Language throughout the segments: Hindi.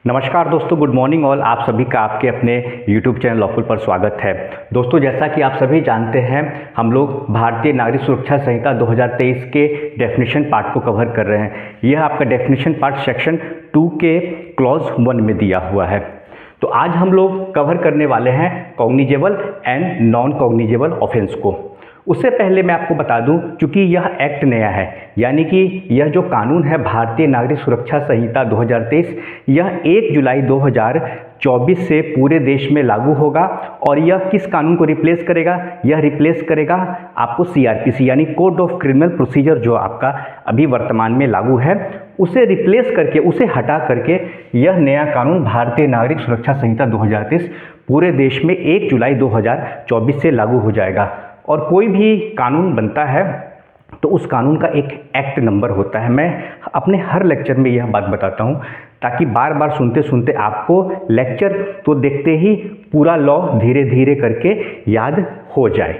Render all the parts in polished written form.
नमस्कार दोस्तों, गुड मॉर्निंग ऑल। आप सभी का आपके अपने YouTube चैनल लॉफुल पर स्वागत है। दोस्तों, जैसा कि आप सभी जानते हैं, हम लोग भारतीय नागरिक सुरक्षा संहिता 2023 के डेफिनेशन पार्ट को कवर कर रहे हैं। यह आपका डेफिनेशन पार्ट सेक्शन 2 के क्लॉज 1 में दिया हुआ है। तो आज हम लोग कवर करने वाले हैं cognizable and non cognizable offence को। उससे पहले मैं आपको बता दूं, चूंकि यह एक्ट नया है, यानी कि यह जो कानून है भारतीय नागरिक सुरक्षा संहिता 2023, यह 1 जुलाई 2024 से पूरे देश में लागू होगा। और यह किस कानून को रिप्लेस करेगा? यह रिप्लेस करेगा आपको CRPC यानी कोड ऑफ क्रिमिनल प्रोसीजर, जो आपका अभी वर्तमान में लागू है, उसे रिप्लेस करके, उसे हटा करके यह नया कानून भारतीय नागरिक सुरक्षा संहिता 2023 पूरे देश में 1 जुलाई 2024 से लागू हो जाएगा। और कोई भी कानून बनता है तो उस कानून का एक एक्ट नंबर होता है। मैं अपने हर लेक्चर में यह बात बताता हूँ ताकि बार बार सुनते सुनते आपको लेक्चर तो देखते ही पूरा लॉ धीरे धीरे करके याद हो जाए।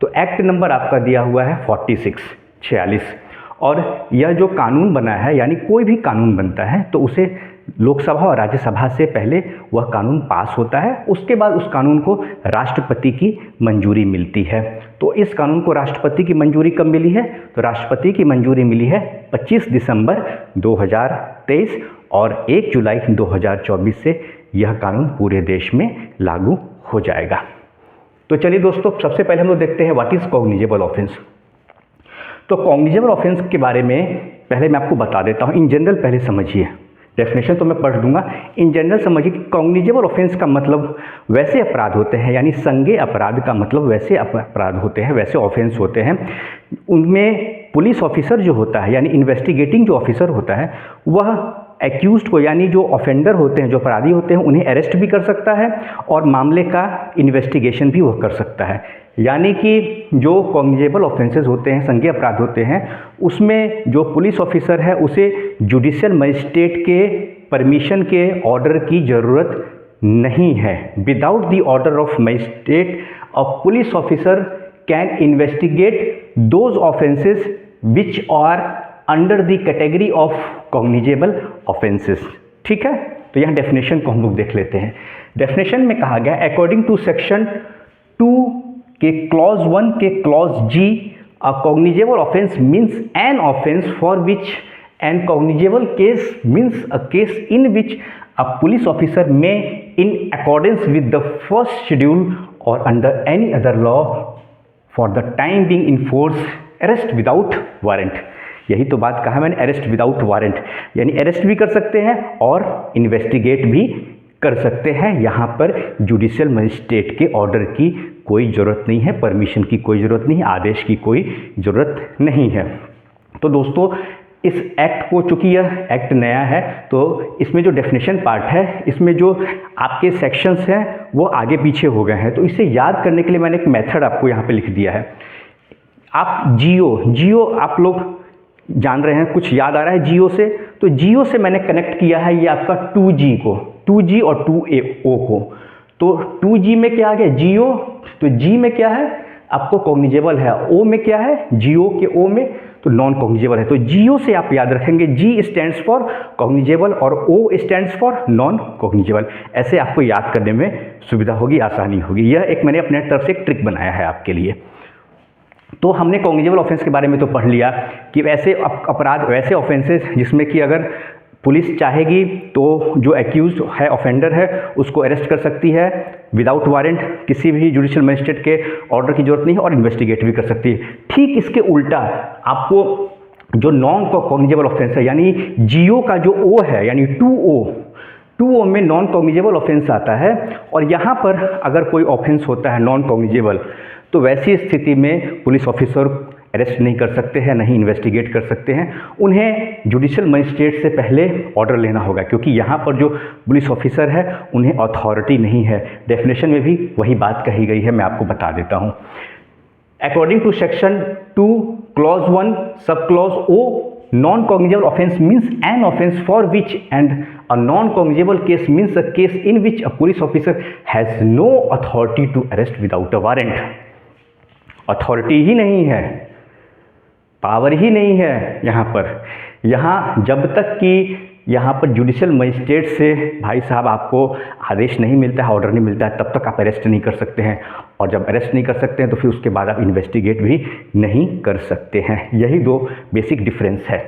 तो एक्ट नंबर आपका दिया हुआ है 46। और यह जो कानून बना है, यानी कोई भी कानून बनता है तो उसे लोकसभा और राज्यसभा से पहले वह कानून पास होता है। उसके बाद उस कानून को राष्ट्रपति की मंजूरी मिलती है। तो इस कानून को राष्ट्रपति की मंजूरी कब मिली है? तो राष्ट्रपति की मंजूरी मिली है 25 दिसंबर 2023 और 1 जुलाई 2024 से यह कानून पूरे देश में लागू हो जाएगा। तो चलिए दोस्तों, सबसे पहले हम लोग देखते हैं व्हाट इज कॉग्निजेबल ऑफेंस। तो कॉग्निजेबल ऑफेंस के बारे में पहले मैं आपको बता देता हूँ। इन जनरल पहले समझिए, डेफिनेशन तो मैं पढ़ दूंगा। इन जनरल समझिए कि कॉग्निजेबल ऑफेंस का मतलब वैसे अपराध होते हैं, यानी संज्ञेय अपराध का मतलब वैसे अपराध होते हैं, वैसे ऑफेंस होते हैं, उनमें पुलिस ऑफिसर जो होता है, यानी इन्वेस्टिगेटिंग जो ऑफिसर होता है, वह एक्यूज्ड को, यानी जो ऑफेंडर होते हैं, जो अपराधी होते हैं, उन्हें अरेस्ट भी कर सकता है और मामले का इन्वेस्टिगेशन भी वह कर सकता है। यानी कि जो कॉग्निजेबल ऑफेंसेस होते हैं, संज्ञेय अपराध होते हैं, उसमें जो पुलिस ऑफिसर है उसे जुडिशियल मजिस्ट्रेट के परमिशन के ऑर्डर की ज़रूरत नहीं है। Without the order of magistrate a police officer can investigate those offences which are under the category of cognizable offences. ठीक है, तो यहाँ डेफिनेशन को हम लोग देख लेते हैं। डेफिनेशन में कहा गया, अकॉर्डिंग टू सेक्शन 2 के क्लॉज 1 के clause G, a cognizable offence means an offence for which an cognizable case means a case in which a police officer may in accordance with the first schedule or under any other law for the time being in force arrest without warrant. यही तो बात कहा मैंने, अरेस्ट विदाउट वारंट, यानी अरेस्ट भी कर सकते हैं और इन्वेस्टिगेट भी कर सकते हैं। यहाँ पर जुडिशियल मजिस्ट्रेट के ऑर्डर की कोई ज़रूरत नहीं है, परमिशन की कोई ज़रूरत नहीं है, आदेश की कोई ज़रूरत नहीं है। तो दोस्तों, इस एक्ट को, चूँकि यह एक्ट नया है, तो इसमें जो डेफिनेशन पार्ट है, इसमें जो आपके सेक्शंस हैं वो आगे पीछे हो गए हैं। तो इसे याद करने के लिए मैंने एक मेथड आपको यहाँ पे लिख दिया है। आप जियो आप लोग जान रहे हैं, कुछ याद आ रहा है जियो से? तो जियो से मैंने कनेक्ट किया है ये आपका 2G को, 2G और 2O को। तो 2G में क्या आ गया? जियो। तो G में क्या है? आपको कॉग्निजेबल है। O में क्या है? जियो के O में तो नॉन कॉग्निजेबल है। तो जियो से आप याद रखेंगे, G स्टैंड्स फॉर कॉग्निजेबल और O stands for non cognizable. ऐसे आपको याद करने में सुविधा होगी, आसानी होगी। यह एक मैंने अपने तरफ से एक ट्रिक बनाया है आपके लिए। तो हमने कॉग्निजेबल ऑफेंस के बारे में तो पढ़ लिया कि वैसे अपराध, वैसे ऑफेंसेस जिसमें कि अगर पुलिस चाहेगी तो जो एक्यूज्ड है, ऑफेंडर है, उसको अरेस्ट कर सकती है विदाउट वारंट, किसी भी जुडिशियल मजिस्ट्रेट के ऑर्डर की जरूरत नहीं है, और इन्वेस्टिगेट भी कर सकती है। ठीक इसके उल्टा आपको जो नॉन कॉग्निजेबल ऑफेंस है, यानी जियो का जो O है, यानी 2O में नॉन कॉग्निजेबल ऑफेंस आता है। और यहाँ पर अगर कोई ऑफेंस होता है नॉन कॉग्निजेबल, तो वैसी स्थिति में पुलिस ऑफिसर अरेस्ट नहीं कर सकते हैं, नहीं इन्वेस्टिगेट कर सकते हैं। उन्हें जुडिशियल मजिस्ट्रेट से पहले ऑर्डर लेना होगा, क्योंकि यहाँ पर जो पुलिस ऑफिसर है उन्हें अथॉरिटी नहीं है। डेफिनेशन में भी वही बात कही गई है, मैं आपको बता देता हूँ। According to section 2 clause 1 sub clause O, non cognizable offence means an offence for which and a non cognizable case means a case in which a police officer has no authority to arrest without a warrant. Authority ही नहीं है, पावर ही नहीं है यहाँ पर। यहाँ जब तक कि यहाँ पर जुडिशियल मजिस्ट्रेट से भाई साहब आपको आदेश नहीं मिलता है, ऑर्डर नहीं मिलता है, तब तक आप अरेस्ट नहीं कर सकते हैं। और जब अरेस्ट नहीं कर सकते हैं तो फिर उसके बाद आप इन्वेस्टिगेट भी नहीं कर सकते हैं। यही दो बेसिक डिफरेंस है।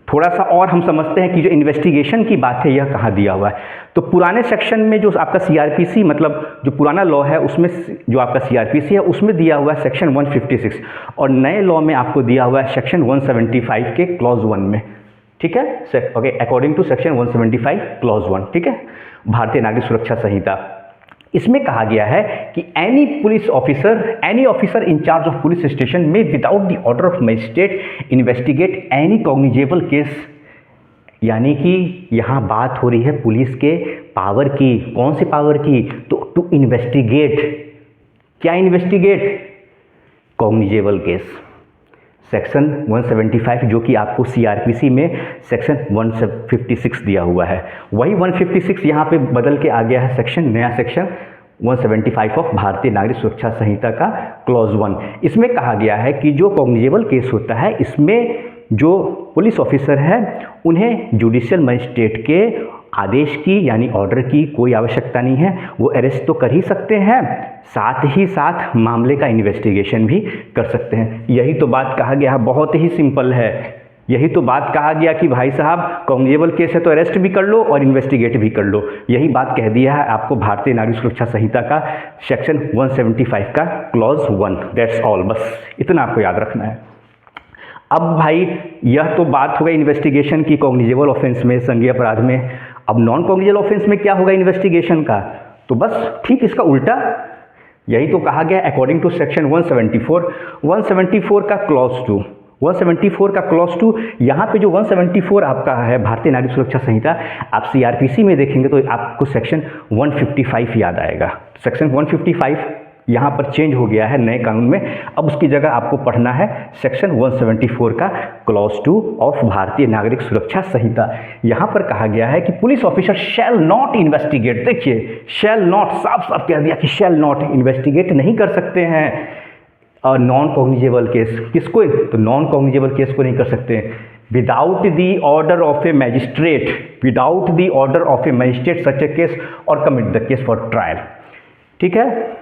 थोड़ा सा और हम समझते हैं कि जो इन्वेस्टिगेशन की बात है यह कहाँ दिया हुआ है। तो पुराने सेक्शन में जो आपका सीआरपीसी मतलब जो पुराना लॉ है उसमें जो आपका सीआरपीसी है उसमें दिया हुआ है सेक्शन 156, और नए लॉ में आपको दिया हुआ है सेक्शन 175 के क्लॉज 1 में। ठीक है, okay, according to section 175 clause 1। ठीक है, भारतीय नागरिक सुरक्षा संहिता। इसमें कहा गया है कि any officer in charge of police station may without the order of magistrate investigate any cognizable case. यानी कि यहाँ बात हो रही है पुलिस के पावर की। कौन सी पावर की? तो टू इन्वेस्टिगेट। क्या इन्वेस्टिगेट? Cognizable case. सेक्शन 175 जो कि आपको सीआरपीसी में सेक्शन 156 दिया हुआ है, वही 156 यहाँ पे बदल के आ गया है सेक्शन, नया सेक्शन 175 ऑफ भारतीय नागरिक सुरक्षा संहिता का क्लॉज 1। इसमें कहा गया है कि जो कॉग्निजेबल केस होता है इसमें जो पुलिस ऑफिसर है उन्हें जुडिशियल मजिस्ट्रेट के आदेश की यानी ऑर्डर की कोई आवश्यकता नहीं है। वो अरेस्ट तो कर ही सकते हैं, साथ ही साथ मामले का इन्वेस्टिगेशन भी कर सकते हैं। यही तो बात कहा गया है, बहुत ही सिंपल है। यही तो बात कहा गया कि भाई साहब कॉग्निजेबल केस है तो अरेस्ट भी कर लो और इन्वेस्टिगेट भी कर लो। यही बात कह दिया है आपको भारतीय नागरिक सुरक्षा संहिता का सेक्शन 175 का क्लॉज 1। दैट्स ऑल, बस इतना आपको याद रखना है। अब भाई यह तो बात हो गई इन्वेस्टिगेशन की कॉग्निजेबल ऑफेंस में, संज्ञेय अपराध में। अब नॉन कॉग्निजेबल ऑफेंस में क्या होगा इन्वेस्टिगेशन का? तो बस ठीक इसका उल्टा। यही तो कहा गया अकॉर्डिंग टू सेक्शन 174 का क्लॉज 2। 174 का क्लॉज 2, यहाँ पे जो 174 आपका है भारतीय नागरिक सुरक्षा संहिता, आप सीआरपीसी में देखेंगे तो आपको सेक्शन 155 याद आएगा। सेक्शन 155 यहाँ पर चेंज हो गया है नए कानून में। अब उसकी जगह आपको पढ़ना है सेक्शन 174 का क्लॉज 2 ऑफ भारतीय नागरिक सुरक्षा संहिता। यहाँ पर कहा गया है कि police officer shall not investigate. देखिए, शैल नॉट साफ साफ कह दिया कि शैल नॉट इन्वेस्टिगेट नहीं कर सकते हैं नॉन कॉग्निजेबल केस। किसको? तो नॉन कॉग्निजेबल केस को नहीं कर सकते without the order of a magistrate, without the order of a magistrate such a case or commit the case for trial. ठीक है,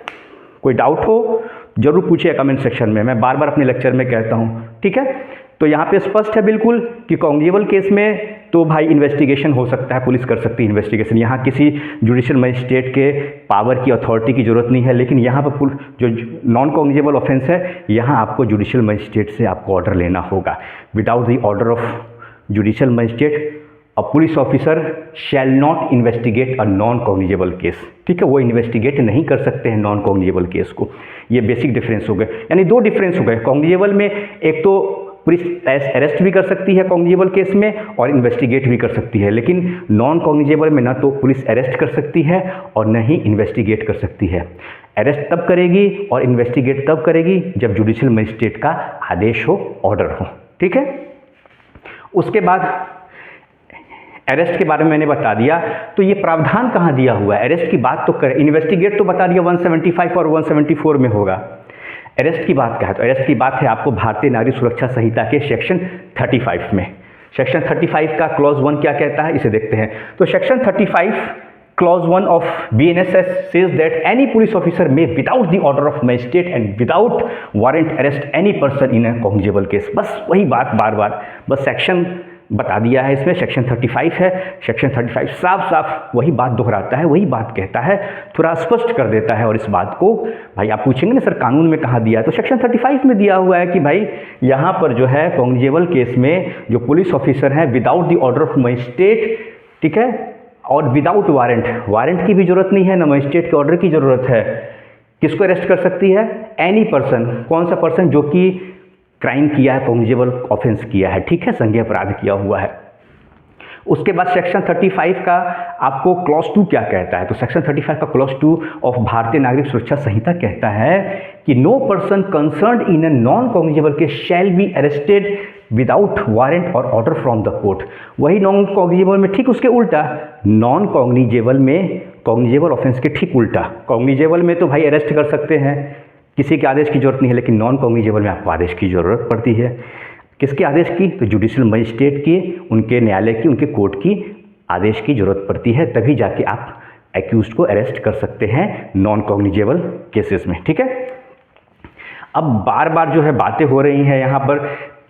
कोई डाउट हो जरूर पूछिए कमेंट सेक्शन में, मैं बार बार अपने लेक्चर में कहता हूँ। ठीक है, तो यहाँ पे स्पष्ट है बिल्कुल कि कॉग्निजेबल केस में तो भाई इन्वेस्टिगेशन हो सकता है, पुलिस कर सकती है इन्वेस्टिगेशन। यहाँ किसी जुडिशियल मजिस्ट्रेट के पावर की अथॉरिटी की जरूरत नहीं है। लेकिन यहाँ पर जो नॉन कॉग्निजेबल ऑफेंस है यहाँ आपको जुडिशियल मजिस्ट्रेट से आपको ऑर्डर लेना होगा। Without the order of judicial magistrate a police officer shall not investigate a non cognizable case. ठीक है, वो इन्वेस्टिगेट नहीं कर सकते हैं नॉन कॉग्निजेबल केस को। ये बेसिक डिफरेंस हो गए, यानी दो डिफरेंस हो गए। कॉग्निजेबल में एक तो पुलिस अरेस्ट भी कर सकती है कॉग्निजेबल केस में और इन्वेस्टिगेट भी कर सकती है, लेकिन नॉन कॉग्निजेबल में ना तो पुलिस अरेस्ट कर सकती है और न ही इन्वेस्टिगेट कर सकती है। अरेस्ट तब करेगी और इन्वेस्टिगेट तब करेगी जब जुडिशियल मजिस्ट्रेट का आदेश हो, ऑर्डर हो। ठीक है, उसके बाद अरेस्ट के बारे में मैंने बता दिया। तो ये प्रावधान कहाँ दिया हुआ है? अरेस्ट की बात तो कर, इन्वेस्टिगेट तो बता दिया 175 और 174 में होगा। अरेस्ट की बात क्या है? तो अरेस्ट की बात है आपको भारतीय नागरिक सुरक्षा संहिता के सेक्शन 35 में। सेक्शन 35 का क्लॉज 1 क्या कहता है, इसे देखते हैं। तो section 35 clause 1 of BNSS says that any police officer may without the order of magistrate and without warrant arrest any person in a cognizable case। बस वही बात बार बार, बस सेक्शन बता दिया है इसमें। सेक्शन 35 है, सेक्शन 35 साफ साफ वही बात दोहराता है, वही बात कहता है, थोड़ा स्पष्ट कर देता है। और इस बात को भाई आप पूछेंगे ना सर कानून में कहाँ दिया है, तो सेक्शन 35 में दिया हुआ है कि भाई यहाँ पर जो है कॉग्निजेबल केस में जो पुलिस ऑफिसर हैं without the order of magistrate, ठीक है, और विदाउट वारंट की भी जरूरत नहीं है, ना मजिस्ट्रेट के ऑर्डर की जरूरत है, किसको अरेस्ट कर सकती है? Any person. कौन सा पर्सन? जो कि क्राइम किया है, कॉग्निजेबल ऑफेंस किया है, ठीक है, संज्ञेय अपराध किया हुआ है। उसके बाद सेक्शन 35 का आपको क्लॉज 2 क्या कहता है? तो सेक्शन 35 का क्लॉज 2 ऑफ भारतीय नागरिक सुरक्षा संहिता कहता है कि no person concerned in a non cognizable case shall be arrested without warrant और ऑर्डर फ्रॉम द कोर्ट। वही नॉन कॉग्निजेबल में ठीक उसके उल्टा, नॉन कॉग्निजेबल में कॉग्निजेबल ऑफेंस के ठीक उल्टा। कॉग्निजेबल में तो भाई अरेस्ट कर सकते हैं, किसी के आदेश की जरूरत नहीं है, लेकिन नॉन कॉग्निजेबल में आपको आदेश की जरूरत पड़ती है। किसके आदेश की? तो जुडिशियल मजिस्ट्रेट की, उनके न्यायालय की, उनके कोर्ट की आदेश की ज़रूरत पड़ती है, तभी जाके आप एक्यूज्ड को अरेस्ट कर सकते हैं नॉन कॉग्निजेबल केसेस में। ठीक है, अब बार बार जो है बातें हो रही हैं यहाँ पर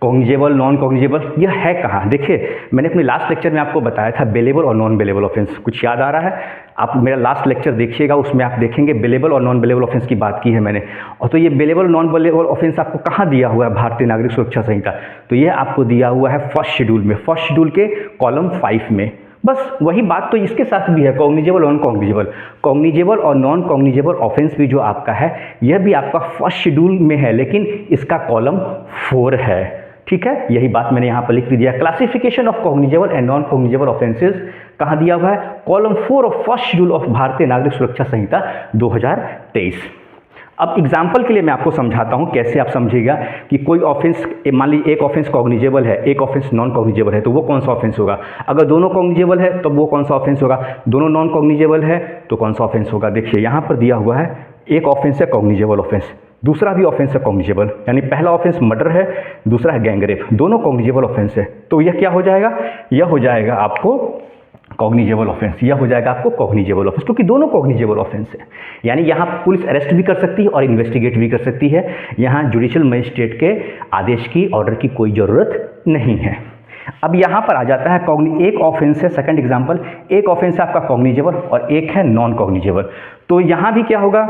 कॉग्निजेबल नॉन कॉग्निजेबल, यह है कहाँ? देखिए, मैंने अपने लास्ट लेक्चर में आपको बताया था बेलेबल और नॉन बेलेबल ऑफेंस। कुछ याद आ रहा है? आप मेरा लास्ट लेक्चर देखिएगा, उसमें आप देखेंगे बेलेबल और नॉन बेलेबल ऑफेंस की बात की है मैंने। और तो ये बेलेबल नॉन बेलेबल ऑफेंस आपको कहाँ दिया हुआ है भारतीय नागरिक सुरक्षा संहिता? तो ये आपको दिया हुआ है फर्स्ट शेड्यूल में, फर्स्ट शेड्यूल के कॉलम 5 में। बस वही बात तो इसके साथ भी है, कॉग्निजेबल और नॉन कॉग्निजेबल। कॉग्निजेबल और नॉन कॉग्निजेबल ऑफेंस भी जो आपका है, यह भी आपका फर्स्ट शेड्यूल में है, लेकिन इसका कॉलम 4 है। ठीक है, यही बात मैंने यहाँ पर लिख दिया। Classification of cognizable and non cognizable offences कहाँ दिया हुआ है? Column 4 of first schedule of भारतीय नागरिक सुरक्षा संहिता 2023। अब एग्जाम्पल के लिए मैं आपको समझाता हूँ कैसे आप समझिएगा कि कोई ऑफेंस, मान लीजिए एक ऑफेंस कॉग्निजेबल है, एक ऑफेंस नॉन कॉग्निजेबल है, तो वो कौन सा ऑफेंस होगा? अगर दोनों कॉग्निजेबल है तो वो कौन सा ऑफेंस होगा? दोनों नॉन कॉग्निजेबल है तो कौन सा ऑफेंस होगा? देखिए यहाँ पर दिया हुआ है, एक ऑफेंस है कॉग्निजेबल ऑफेंस, दूसरा भी ऑफेंस है कॉग्निजेबल, यानी पहला ऑफेंस मर्डर है, दूसरा है गैंगरेप, दोनों कॉग्निजेबल ऑफेंस है। तो यह क्या हो जाएगा? यह हो जाएगा आपको कॉग्निजेबल ऑफेंस, यह हो जाएगा आपको कॉग्निजेबल ऑफेंस, क्योंकि दोनों कॉग्निजेबल ऑफेंस है। यानी यहाँ पुलिस अरेस्ट भी कर सकती है और इन्वेस्टिगेट भी कर सकती है। यहाँ जुडिशियल मजिस्ट्रेट के आदेश की, ऑर्डर की कोई ज़रूरत नहीं है। अब यहाँ पर आ जाता है एक ऑफेंस है, सेकंड एग्जाम्पल, एक ऑफेंस है आपका कॉग्निजेबल और एक है नॉन कॉग्निजेबल। तो यहाँ भी क्या होगा?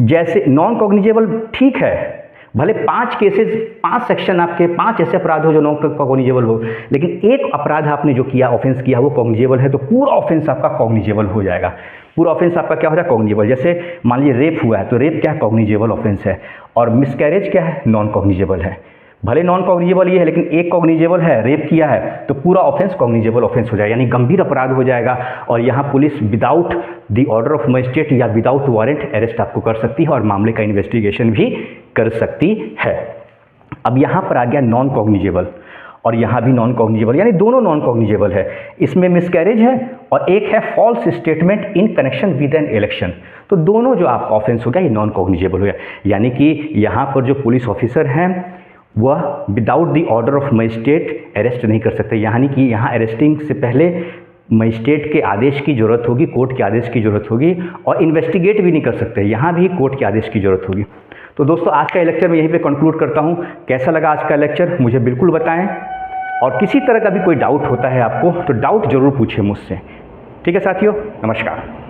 जैसे नॉन कॉग्निजेबल ठीक है, भले 5 केसेस, 5 सेक्शन आपके, 5 ऐसे अपराध हो जो नॉन कॉग्निजेबल हो, लेकिन एक अपराध आपने जो किया, ऑफेंस किया, वो कॉग्निजेबल है, तो पूरा ऑफेंस आपका कॉग्निजेबल हो जाएगा। पूरा ऑफेंस आपका क्या हो जाएगा? कॉग्निजेबल। जैसे मान लीजिए रेप हुआ है, तो रेप क्या है? कॉग्निजेबल ऑफेंस है। और मिसकैरेज क्या है? नॉन कॉग्निजेबल है। भले नॉन कॉग्निजेबल ये है, लेकिन एक कॉग्निजेबल है, रेप किया है, तो पूरा ऑफेंस कॉग्निजेबल ऑफेंस हो जाएगा, यानी गंभीर अपराध हो जाएगा। और यहाँ police without the order of magistrate या विदाउट वारंट अरेस्ट आपको कर सकती है और मामले का इन्वेस्टिगेशन भी कर सकती है। अब यहाँ पर आ गया नॉन कॉग्निजेबल, और यहाँ भी नॉन कॉग्निजेबल, यानी दोनों नॉन कॉग्निजेबल है। इसमें मिसकैरेज है और एक है false statement in connection with an election. तो दोनों जो आपका ऑफेंस हो गया, ये नॉन कॉग्निजेबल हो गया। यानी कि यहाँ पर जो पुलिस ऑफिसर हैं वह without the order of magistrate arrest नहीं कर सकते, यानी कि यहाँ अरेस्टिंग से पहले मजिस्ट्रेट के आदेश की ज़रूरत होगी, कोर्ट के आदेश की ज़रूरत होगी, और इन्वेस्टिगेट भी नहीं कर सकते, यहाँ भी कोर्ट के आदेश की ज़रूरत होगी। तो दोस्तों, आज का लेक्चर मैं यहीं पे कंक्लूड करता हूँ। कैसा लगा आज का लेक्चर मुझे बिल्कुल बताएं, और किसी तरह का भी कोई डाउट होता है आपको तो डाउट ज़रूर पूछें मुझसे। ठीक है साथियों, नमस्कार।